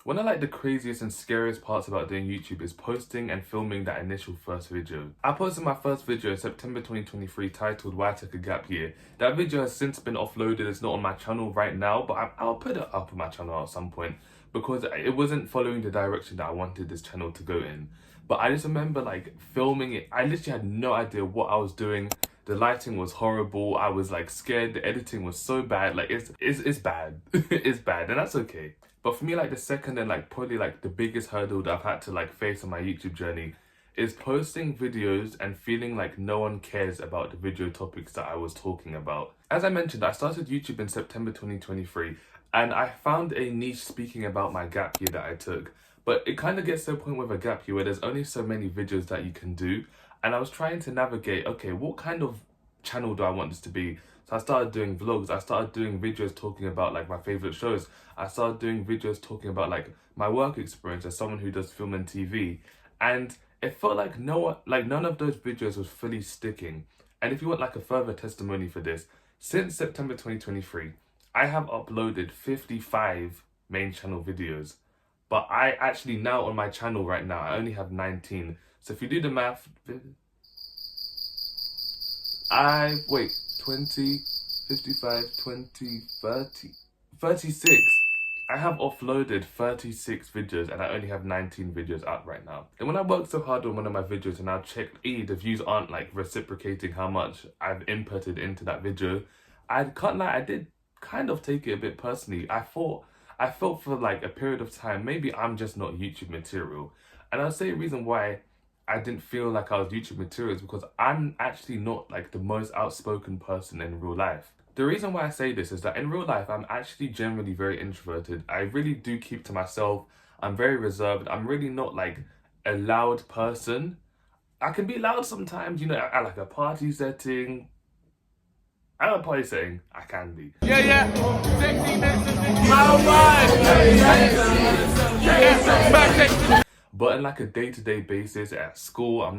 One of like the craziest and scariest parts about doing YouTube is posting and filming that initial first video. I posted my first video in September 2023 titled Why I Took a Gap Year. That video has since been offloaded, it's not on my channel right now, but I'll put it up on my channel at some point because it wasn't following the direction that I wanted this channel to go in. But I just remember like filming it, I literally had no idea what I was doing. The lighting was horrible, I was like scared, the editing was so bad, like it's bad, it's bad, and that's okay. But for me, like the second and like probably like the biggest hurdle that I've had to like face on my YouTube journey is posting videos and feeling like no one cares about the video topics that I was talking about. As I mentioned, I started YouTube in September 2023 and I found a niche speaking about my gap year that I took. But it kind of gets to a point with a gap year where there's only so many videos that you can do. And I was trying to navigate, okay, what kind of channel do I want this to be? So I started doing vlogs, I started doing videos talking about like my favorite shows. I started doing videos talking about like my work experience as someone who does film and TV. And it felt like none of those videos was fully sticking. And if you want like a further testimony for this, since September 2023, I have uploaded 55 main channel videos. But I actually now on my channel right now, I only have 19. So if you do the math, 20, 55, 20, 30, 36. I have offloaded 36 videos and I only have 19 videos out right now. And when I worked so hard on one of my videos and I checked, the views aren't like reciprocating how much I've inputted into that video, I can't lie, I did kind of take it a bit personally. I felt for like a period of time, maybe I'm just not YouTube material. And I'll say a reason why I didn't feel like I was YouTube material is because I'm actually not like the most outspoken person in real life. The reason why I say this is that in real life, I'm actually generally very introverted. I really do keep to myself. I'm very reserved. I'm really not like a loud person. I can be loud sometimes, you know, at like a party setting. At a party setting, I can be. Yeah. 16 minutes. But in like a day-to-day basis at school, I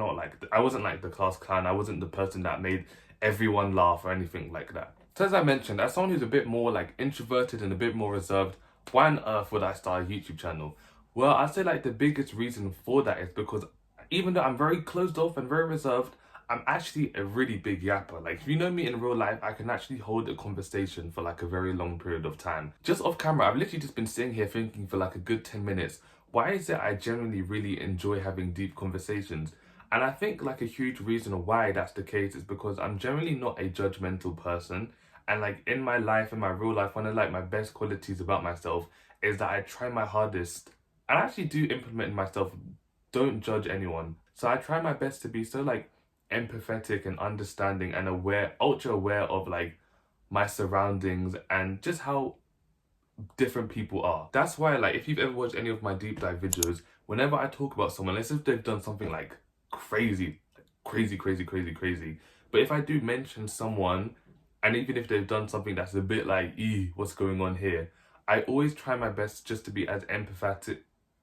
wasn't like the class clown. I wasn't the person that made everyone laugh or anything like that. So as I mentioned, as someone who's a bit more like introverted and a bit more reserved, why on earth would I start a YouTube channel? Well, I'd say like the biggest reason for that is because even though I'm very closed off and very reserved, I'm actually a really big yapper. Like if you know me in real life, I can actually hold a conversation for like a very long period of time. Just off camera, I've literally just been sitting here thinking for like a good 10 minutes. Why is it I generally really enjoy having deep conversations? And I think like a huge reason why that's the case is because I'm generally not a judgmental person. And like in my life, in my real life, one of like my best qualities about myself is that I try my hardest. And I actually do implement in myself, don't judge anyone. So I try my best to be so like empathetic and understanding and aware, ultra aware of like my surroundings and just how different people are. That's why like if you've ever watched any of my deep dive videos, whenever I talk about someone, let's say if they've done something like crazy, but if I do mention someone and even if they've done something that's a bit like, what's going on here, I always try my best just to be as empathetic,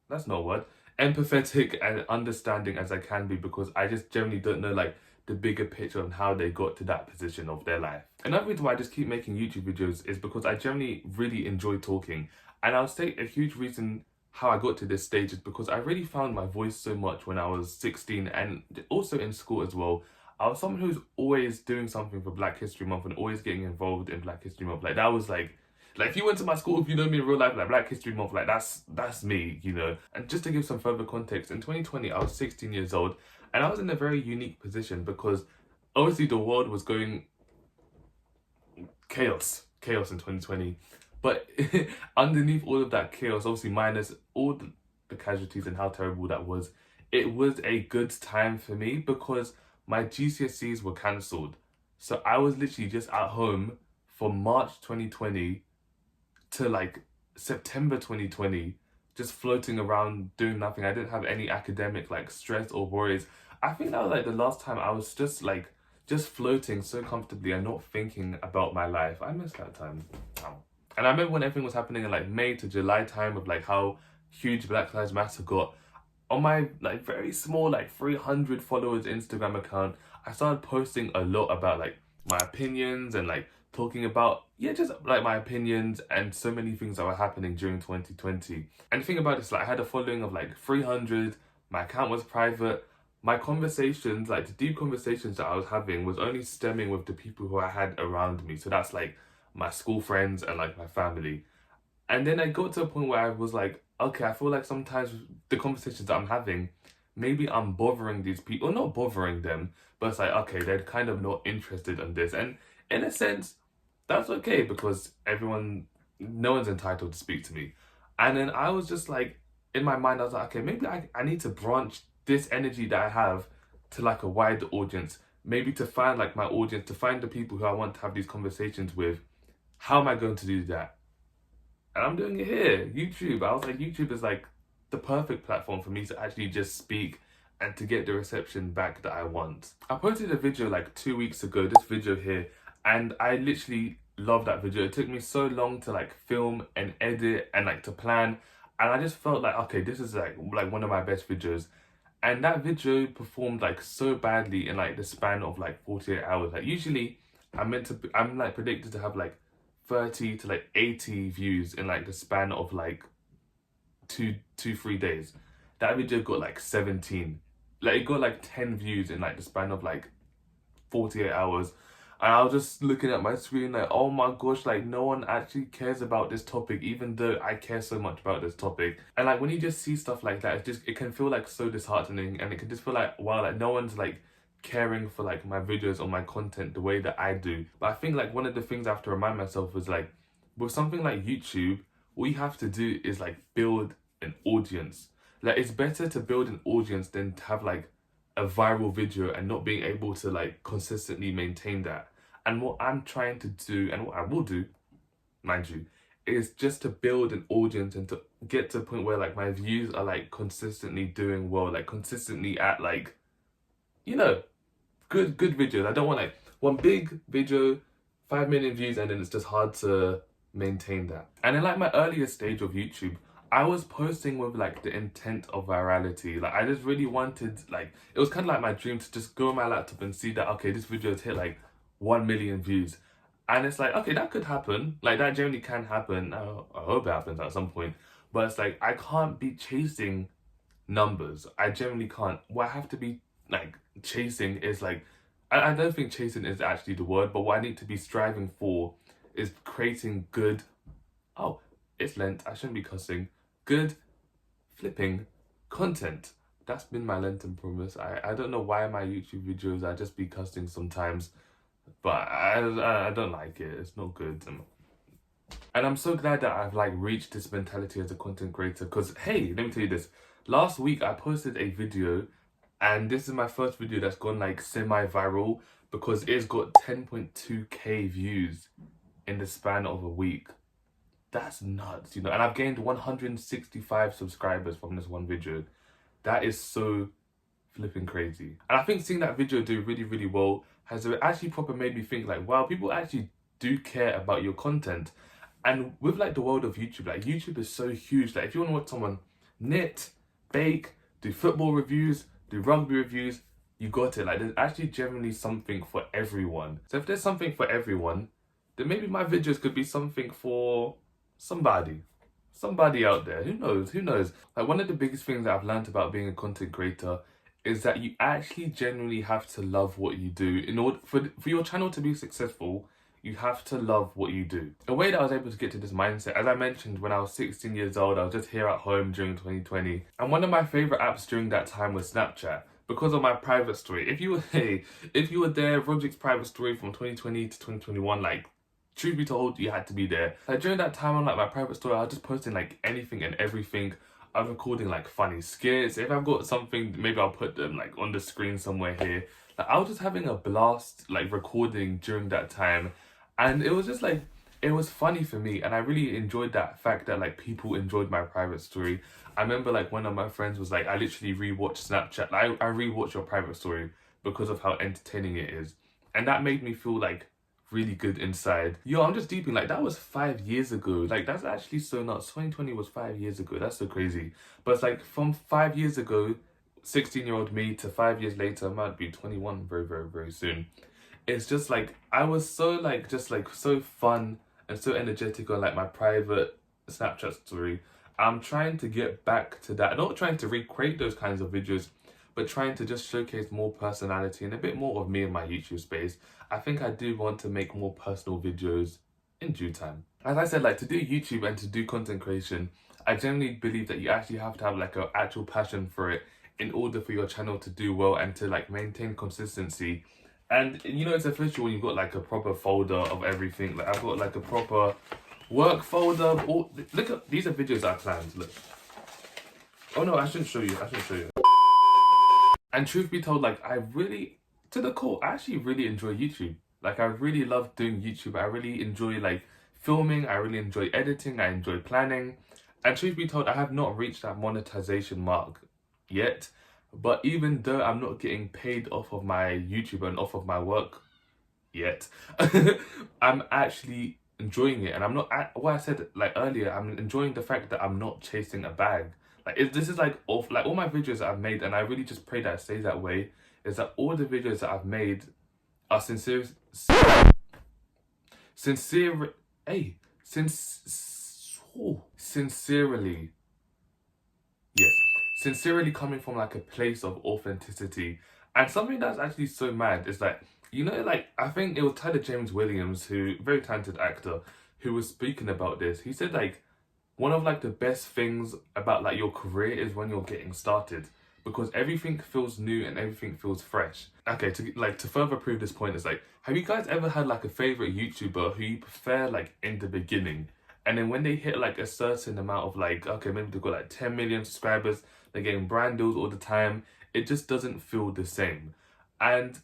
that's not a word, empathetic and understanding as I can be, because I just generally don't know like the bigger picture on how they got to that position of their life. Another reason why I just keep making YouTube videos is because I generally really enjoy talking. And I'll say a huge reason how I got to this stage is because I really found my voice so much when I was 16 and also in school as well. I was someone who's always doing something for Black History Month and always getting involved in Black History Month. Like that was like if you went to my school, if you know me in real life, like Black History Month, like that's me, you know. And just to give some further context, in 2020, I was 16 years old and I was in a very unique position because obviously the world was going chaos in 2020. But underneath all of that chaos, obviously minus all the casualties and how terrible that was, it was a good time for me because my GCSEs were cancelled. So I was literally just at home from March 2020 to like September 2020, just floating around doing nothing. I didn't have any academic like stress or worries. I think that was like the last time I was just floating so comfortably and not thinking about my life. I miss that time. And I remember when everything was happening in like May to July time of like how huge Black Lives Matter got. On my like very small like 300 followers Instagram account, I started posting a lot about like my opinions and like talking about, yeah, just like my opinions and so many things that were happening during 2020. And the thing about this, like I had a following of like 300, my account was private, my conversations, like the deep conversations that I was having was only stemming with the people who I had around me. So that's like my school friends and like my family. And then I got to a point where I was like, okay, I feel like sometimes the conversations that I'm having, maybe I'm bothering these people, or not bothering them, but it's like, okay, they're kind of not interested in this. And in a sense, that's okay because no one's entitled to speak to me. And then I was just like, in my mind, I was like, okay, maybe I need to branch this energy that I have to like a wider audience, maybe to find like my audience, to find the people who I want to have these conversations with. How am I going to do that? And I'm doing it here, YouTube. I was like, YouTube is like the perfect platform for me to actually just speak and to get the reception back that I want. I posted a video like 2 weeks ago, this video here, and I literally love that video. It took me so long to like film and edit and like to plan, and I just felt like, okay, this is like one of my best videos. And that video performed like so badly in like the span of like 48 hours. Like usually I'm like predicted to have like 30 to like 80 views in like the span of like 3 days. That video got like 17. Like it got like 10 views in like the span of like 48 hours. And I was just looking at my screen like, oh my gosh, like no one actually cares about this topic, even though I care so much about this topic. And like when you just see stuff like that, it can feel like so disheartening, and it can just feel like, wow, like no one's like caring for like my videos or my content the way that I do. But I think like one of the things I have to remind myself is like, with something like YouTube, all you have to do is like build an audience. Like it's better to build an audience than to have like a viral video and not being able to like consistently maintain that. And what I'm trying to do, and what I will do, mind you, is just to build an audience and to get to a point where like my views are like consistently doing well, like consistently at like, you know, good videos. I don't want like one big video, 5 million views, and then it's just hard to maintain that. And in like my earlier stage of YouTube, I was posting with like the intent of virality. Like I just really wanted, like, it was kind of like my dream to just go on my laptop and see that, okay, this video has hit like 1 million views. And it's like, okay, that could happen. Like that generally can happen. I hope it happens at some point. But it's like, I can't be chasing numbers. I generally can't. What I have to be like chasing is like, I don't think chasing is actually the word, but what I need to be striving for is creating good, oh, it's Lent, I shouldn't be cussing, good flipping content. That's been my Lenten promise. I don't know why my YouTube videos I just be cussing sometimes, but I don't like it. It's not good. And I'm so glad that I've like reached this mentality as a content creator, because hey, let me tell you this. Last week I posted a video, and this is my first video that's gone like semi-viral because it's got 10.2k views in the span of a week. That's nuts, you know. And I've gained 165 subscribers from this one video. That is so flipping crazy. And I think seeing that video do really well has actually proper made me think like, wow, people actually do care about your content. And with like the world of YouTube, like YouTube is so huge. Like if you want to watch someone knit, bake, do football reviews, do rugby reviews, you got it. Like there's actually generally something for everyone. So if there's something for everyone, then maybe my videos could be something for somebody out there. Who knows? Like one of the biggest things that I've learned about being a content creator is that you actually genuinely have to love what you do. In order for your channel to be successful, you have to love what you do. The way that I was able to get to this mindset, as I mentioned, when I was 16 years old, I was just here at home during 2020. And one of my favorite apps during that time was Snapchat, because of my private story. If you were there, Roderick's private story from 2020 to 2021, like, truth be told, you had to be there. Like during that time on like my private story, I was just posting like anything and everything. I was recording like funny skits. If I've got something, maybe I'll put them like on the screen somewhere here. Like I was just having a blast like recording during that time. And it was just like, it was funny for me. And I really enjoyed that fact that like people enjoyed my private story. I remember like one of my friends was like, I literally rewatched Snapchat. Like, I rewatched your private story because of how entertaining it is. And that made me feel like really good inside. Yo, I'm just deeping, like that was 5 years ago. Like that's actually so nuts. 2020 was 5 years ago. That's so crazy. But it's like from 5 years ago, 16-year-old me, to 5 years later, I might be 21 very soon. it's just like I was so like just like so fun and so energetic on like my private Snapchat story. I'm trying to get back to that. Not trying to recreate those kinds of videos, but trying to just showcase more personality and a bit more of me in my YouTube space. I think I do want to make more personal videos in due time. As I said, like to do YouTube and to do content creation, I generally believe that you actually have to have like an actual passion for it in order for your channel to do well and to like maintain consistency. And you know, it's official when you've got like a proper folder of everything. Like I've got like a proper work folder. All, look at these are videos I planned. Look. Oh no, I shouldn't show you. I shouldn't show you. And truth be told, like I really, to the core, I actually really enjoy YouTube. Like I really love doing YouTube. I really enjoy like filming. I really enjoy editing. I enjoy planning. And truth be told, I have not reached that monetization mark yet. But even though I'm not getting paid off of my YouTube and off of my work yet, I'm actually enjoying it. And I'm not, what I said like earlier, I'm enjoying the fact that I'm not chasing a bag. Like this is like off, like all my videos that I've made, and I really just pray that it stays that way, is that all the videos that I've made are sincerely, yes, sincerely coming from like a place of authenticity. And something that's actually so mad is that, you know, like I think it was Tyler James Williams, who very talented actor, who was speaking about this. He said like one of like the best things about like your career is when you're getting started, because everything feels new and everything feels fresh. Okay, to further prove this point is like, have you guys ever had like a favorite YouTuber who you prefer like in the beginning, and then when they hit like a certain amount of like, okay, maybe they've got like 10 million subscribers, they're getting brand deals all the time, it just doesn't feel the same. And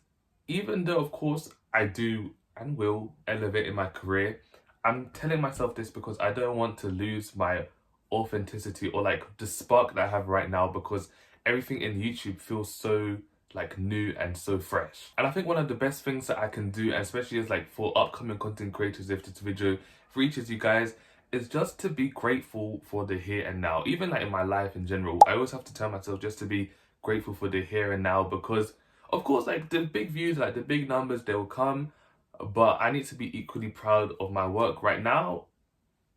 even though of course I do and will elevate in my career, I'm telling myself this because I don't want to lose my authenticity or like the spark that I have right now, because everything in YouTube feels so like new and so fresh. And I think one of the best things that I can do, and especially as like for upcoming content creators, if this video reaches you guys, is just to be grateful for the here and now. Even like in my life in general, I always have to tell myself just to be grateful for the here and now, because of course like the big views, like the big numbers, they will come, but I need to be equally proud of my work right now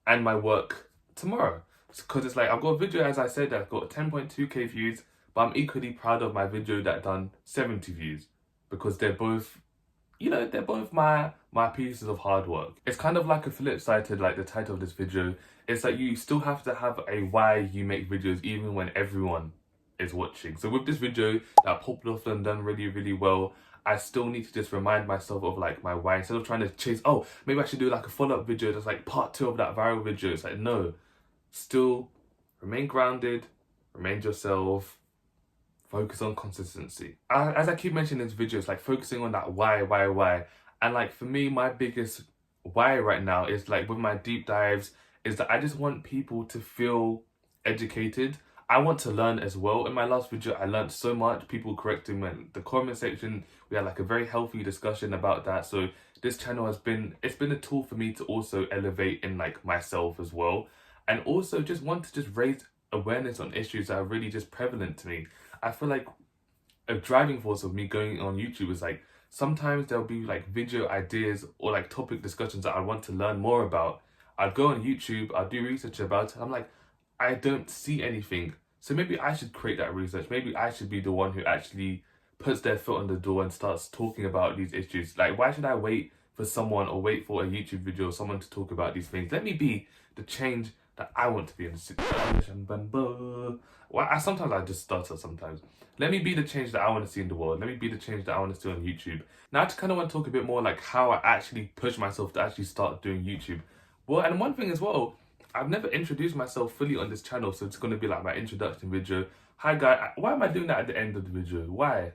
and my work tomorrow. Because it's like I've got a video, as I said, that got 10.2k views, but I'm equally proud of my video that done 70 views, because they're both, you know, they're both my pieces of hard work. It's kind of like a flip side to like the title of this video. It's like you still have to have a why you make videos even when everyone is watching. So with this video that popped off and done really, really well, I still need to just remind myself of like my why, instead of trying to chase, oh, maybe I should do like a follow-up video that's like part 2 of that viral video. It's like, no, still remain grounded, remain yourself, focus on consistency. As I keep mentioning in this video, it's like focusing on that why. And like for me, my biggest why right now is like with my deep dives is that I just want people to feel educated. I want to learn as well. In my last video, I learned so much. People correcting me in the comment section. We had like a very healthy discussion about that. So this channel has been, it's been a tool for me to also elevate in like myself as well. And also just want to just raise awareness on issues that are really just prevalent to me. I feel like a driving force of me going on YouTube is like, sometimes there'll be like video ideas or like topic discussions that I want to learn more about. I'd go on YouTube, I'd do research about it. I'm like, I don't see anything. So maybe I should create that research. Maybe I should be the one who actually puts their foot on the door and starts talking about these issues. Like, why should I wait for someone or wait for a YouTube video or someone to talk about these things? Let me be the change that I want to be in the situation. Well, sometimes I just stutter sometimes. Let me be the change that I want to see in the world. Let me be the change that I want to see on YouTube. Now I just kind of want to talk a bit more like how I actually push myself to actually start doing YouTube. Well, and one thing as well, I've never introduced myself fully on this channel, so it's going to be like my introduction video. Hi guys, why am I doing that at the end of the video? Why?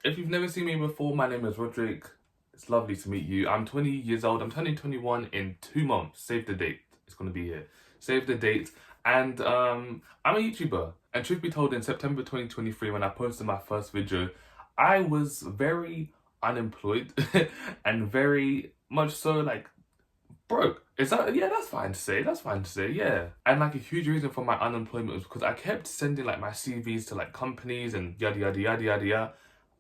If you've never seen me before, my name is Roderick. It's lovely to meet you. I'm 20 years old. I'm turning 21 in 2 months. Save the date. It's going to be here. Save the date. And I'm a YouTuber. And truth be told, in September 2023, when I posted my first video, I was very unemployed and very much so like broke. Is that, yeah, that's fine to say, yeah. And like a huge reason for my unemployment was because I kept sending like my CVs to like companies and yada.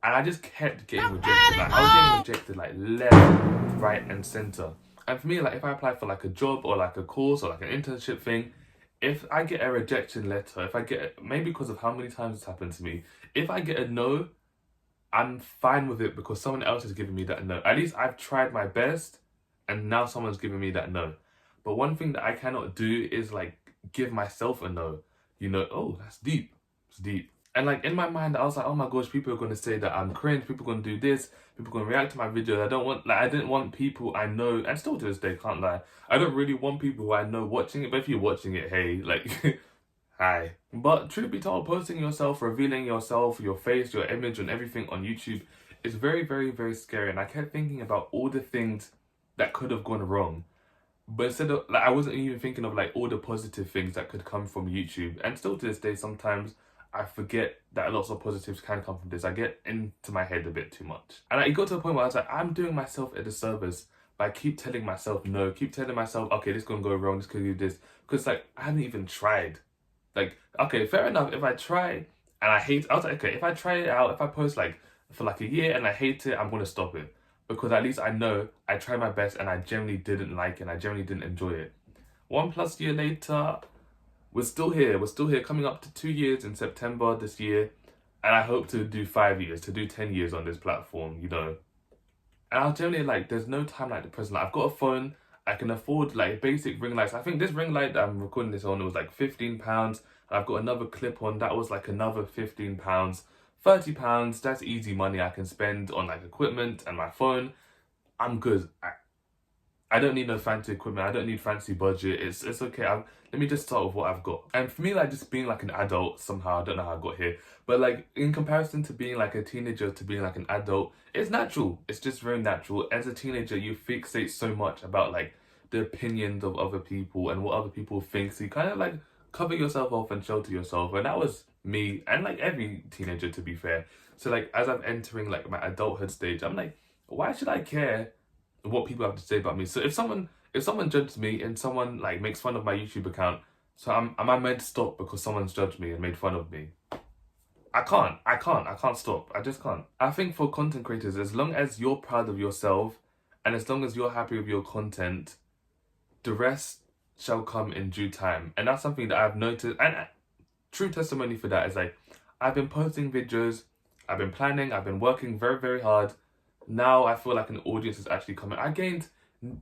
And I just kept getting rejected. Like, I was getting rejected like left, right, and center. And for me, like if I apply for like a job or like a course or like an internship thing, if I get a rejection letter, if I get, maybe because of how many times it's happened to me, if I get a no, I'm fine with it because someone else has given me that no. At least I've tried my best and now someone's giving me that no. But one thing that I cannot do is like give myself a no. You know, oh, that's deep. It's deep. And like in my mind, I was like, oh my gosh, people are going to say that I'm cringe. People are going to do this. People are going to react to my videos. I didn't want people I know, and still to this day, can't lie. I don't really want people who I know watching it. But if you're watching it, hey, like, hi. But truth be told, posting yourself, revealing yourself, your face, your image and everything on YouTube is very, very, very scary. And I kept thinking about all the things that could have gone wrong. But instead of, like, I wasn't even thinking of like all the positive things that could come from YouTube. And still to this day, sometimes I forget that lots of positives can come from this. I get into my head a bit too much. And it got to a point where I was like, I'm doing myself a disservice by keep telling myself no, keep telling myself, okay, this is going to go wrong, this could do this. Because like, I haven't even tried. Like, okay, fair enough, if I try and I hate, I was like, okay, if I try it out, if I post like for like a year and I hate it, I'm going to stop it. Because at least I know I tried my best and I generally didn't like it and I generally didn't enjoy it. 1+ year later, we're still here. We're still here, coming up to 2 years in September this year. And I hope to do 5 years, to do 10 years on this platform, you know. And I was generally like, there's no time like the present. Like, I've got a phone, I can afford like basic ring lights. I think this ring light that I'm recording this on, it was like £15. And I've got another clip on, that was like another £15. £30, that's easy money I can spend on like equipment and my phone. I'm good. I don't need no fancy equipment. I don't need fancy budget. It's okay. Let me just start with what I've got. And for me, like just being like an adult somehow, I don't know how I got here, but like in comparison to being like a teenager to being like an adult, it's natural. It's just very natural. As a teenager, you fixate so much about like the opinions of other people and what other people think. So you kind of like cover yourself off and shelter yourself. And that was me and like every teenager, to be fair. So like as I'm entering like my adulthood stage, I'm like, why should I care what people have to say about me? So if someone judges me and someone like makes fun of my YouTube account, so am I meant to stop because someone's judged me and made fun of me? I can't stop. I just can't. I think for content creators, as long as you're proud of yourself and as long as you're happy with your content, the rest shall come in due time. And that's something that I've noticed, and true testimony for that is like, I've been posting videos, I've been planning, I've been working very, very hard. Now I feel like an audience is actually coming. I gained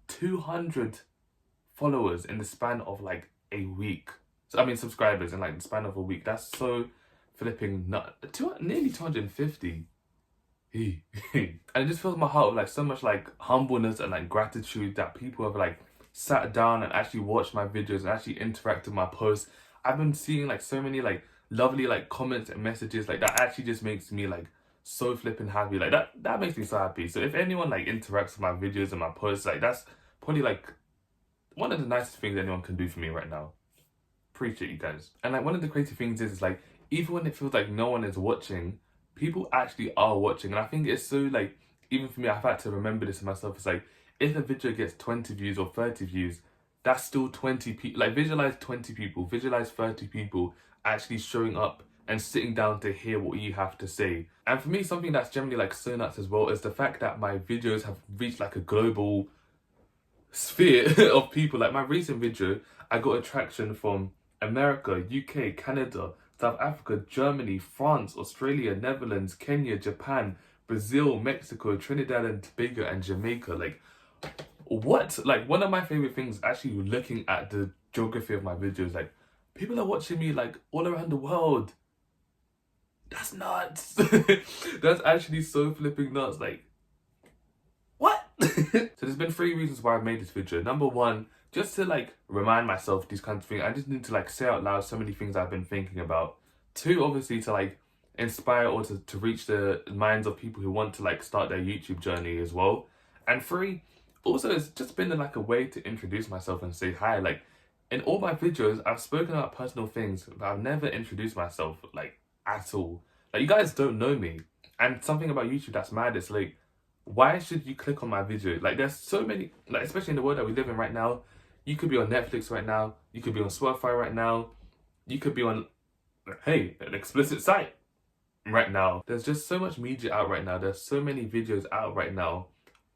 200 followers in the span of like a week. So I mean subscribers in like the span of a week. That's so flipping nut. Nearly 250. And it just fills my heart with like so much like humbleness and like gratitude that people have like sat down and actually watched my videos and actually interacted with my posts. I've been seeing like so many like lovely like comments and messages like that actually just makes me like so flipping happy. Like that makes me so happy. So if anyone like interacts with my videos and my posts, like that's probably like one of the nicest things anyone can do for me right now. Appreciate you guys. And like one of the crazy things is like, even when it feels like no one is watching, people actually are watching. And I think it's so like, even for me, I've had to remember this to myself. It's like, if a video gets 20 views or 30 views, that's still 20 people. Like visualize 20 people, visualize 30 people actually showing up and sitting down to hear what you have to say. And for me, something that's generally like so nuts as well is the fact that my videos have reached like a global sphere of people. Like my recent video, I got attraction from America, UK, Canada, South Africa, Germany, France, Australia, Netherlands, Kenya, Japan, Brazil, Mexico, Trinidad and Tobago and Jamaica. Like what? Like one of my favorite things actually looking at the geography of my videos, like people are watching me like all around the world. That's nuts. That's actually so flipping nuts. Like, what? So there's been 3 reasons why I've made this video. Number 1, just to like remind myself these kinds of things. I just need to like say out loud so many things I've been thinking about. 2, obviously to like inspire or to reach the minds of people who want to like start their YouTube journey as well. And 3, also it's just been like a way to introduce myself and say hi. Like in all my videos, I've spoken about personal things, but I've never introduced myself like at all. Like you guys don't know me. And something about YouTube that's mad, it's like, why should you click on my video? Like there's so many, like especially in the world that we live in right now, you could be on Netflix right now, you could be on Spotify right now, you could be on, hey, an explicit site. right now. There's just so much media out right now. There's so many videos out right now.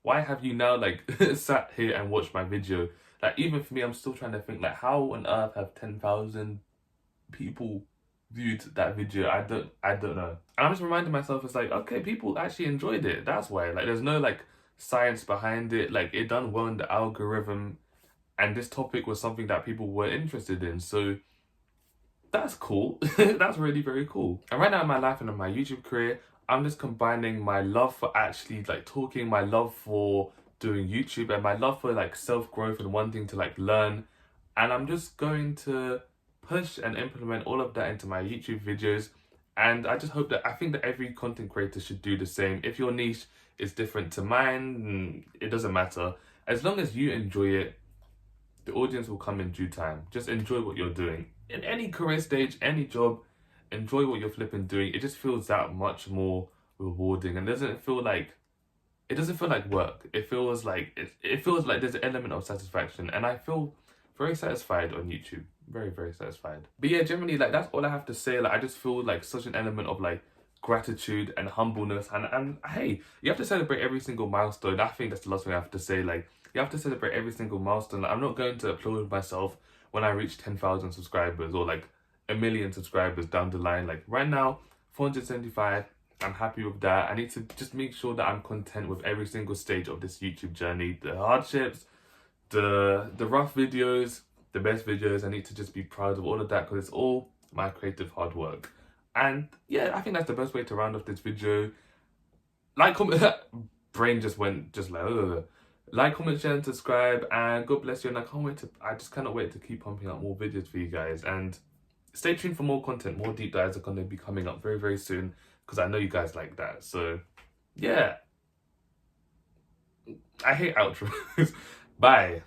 Why have you now like sat here and watched my video? Like, even for me, I'm still trying to think, like, how on earth have 10,000 people viewed that video? I don't know. And I'm just reminding myself, it's like, okay, people actually enjoyed it. That's why. Like, there's no like science behind it. Like, it done well in the algorithm, and this topic was something that people were interested in. So that's cool. That's really very cool. And right now in my life and in my YouTube career, I'm just combining my love for actually like talking, my love for doing YouTube, and my love for like self-growth and wanting to like learn. And I'm just going to push and implement all of that into my YouTube videos. And I just hope that, I think that every content creator should do the same. If your niche is different to mine, it doesn't matter. As long as you enjoy it, the audience will come in due time. Just enjoy what you're doing. In any career stage, any job, enjoy what you're flipping doing. It just feels that much more rewarding, and doesn't feel like, it doesn't feel like work. It feels like it feels like there's an element of satisfaction, and I feel very satisfied on YouTube. Very, very satisfied. But yeah, generally, like, that's all I have to say. Like, I just feel like such an element of like gratitude and humbleness, and hey, you have to celebrate every single milestone. I think that's the last thing I have to say. Like, you have to celebrate every single milestone. Like, I'm not going to applaud myself when I reach 10,000 subscribers or like 1 million subscribers down the line. Like, right now, 475, I'm happy with that. I need to just make sure that I'm content with every single stage of this YouTube journey. The hardships, the rough videos, the best videos. I need to just be proud of all of that, because it's all my creative hard work. And yeah, I think that's the best way to round off this video. Like, comment, brain just went just like, ugh. Like, comment, share, and subscribe, and God bless you. And I just cannot wait to keep pumping out more videos for you guys. And stay tuned for more content. More deep dives are going to be coming up very, very soon, because I know you guys like that. So yeah, I hate outros. Bye.